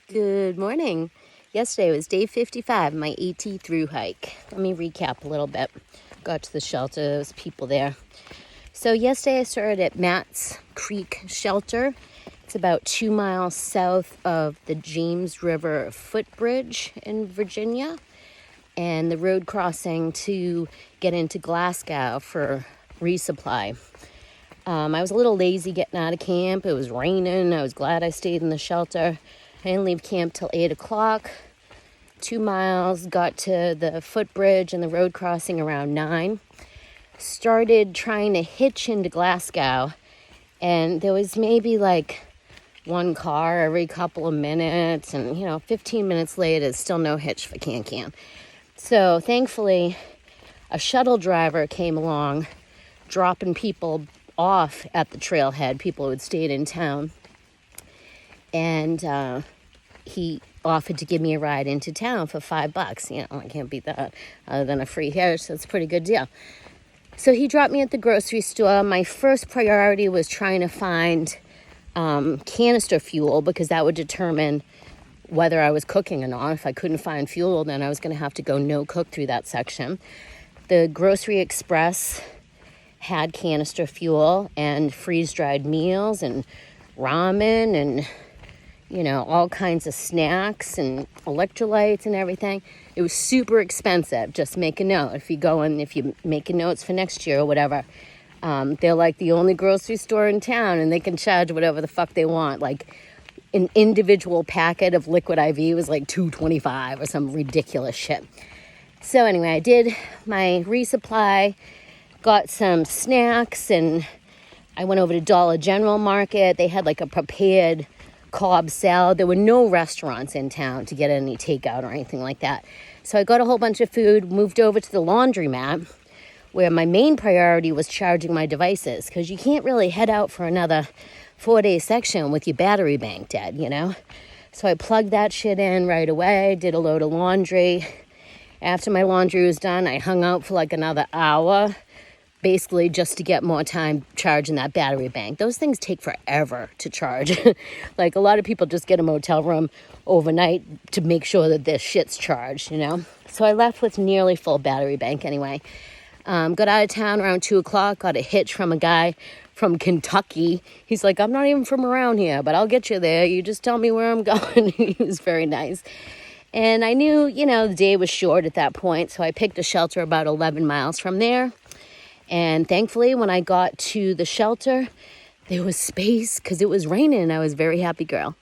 Good morning. Yesterday was day 55, my AT through hike. Let me recap a little bit. Got to the shelter, there was people there. So yesterday I started at Matt's Creek Shelter. It's about 2 miles south of the James River footbridge in Virginia and the road crossing to get into Glasgow for resupply. I was a little lazy getting out of camp. It was raining. I was glad I stayed in the shelter. I didn't leave camp till 8 o'clock. 2 miles, got to the footbridge and the road crossing around 9. Started trying to hitch into Glasgow, and there was maybe like one car every couple of minutes, and 15 minutes later, still no hitch for Can. So thankfully, a shuttle driver came along, dropping people off at the trailhead, people who had stayed in town, and he offered to give me a ride into town for $5. I can't beat that. Other than a free hitch, that's a pretty good deal. So he dropped me at the grocery store. My first priority was trying to find canister fuel, because that would determine whether I was cooking or not. If I couldn't find fuel, then I was going to have to go no cook through that section. The Grocery Express had canister fuel and freeze-dried meals and ramen and all kinds of snacks and electrolytes and everything. It was super expensive. Just make a note. If you're making notes for next year or whatever, they're like the only grocery store in town, and they can charge whatever the fuck they want. Like an individual packet of liquid IV was like $2.25 or some ridiculous shit. So anyway, I did my resupply, got some snacks, and I went over to Dollar General Market. They had like a prepared Cobb salad. There were no restaurants in town to get any takeout or anything like that. So I got a whole bunch of food, moved over to the laundromat, where my main priority was charging my devices, because you can't really head out for another 4-day section with your battery bank dead, So I plugged that shit in right away, did a load of laundry. After my laundry was done, I hung out for like another hour, basically just to get more time charging that battery bank. Those things take forever to charge. Like a lot of people just get a motel room overnight to make sure that their shit's charged, So I left with nearly full battery bank anyway. Got out of town around 2 o'clock, got a hitch from a guy from Kentucky. He's like, I'm not even from around here, but I'll get you there. You just tell me where I'm going. He was very nice. And I knew, the day was short at that point, so I picked a shelter about 11 miles from there. And thankfully, when I got to the shelter, there was space because it was raining, and I was a very happy girl.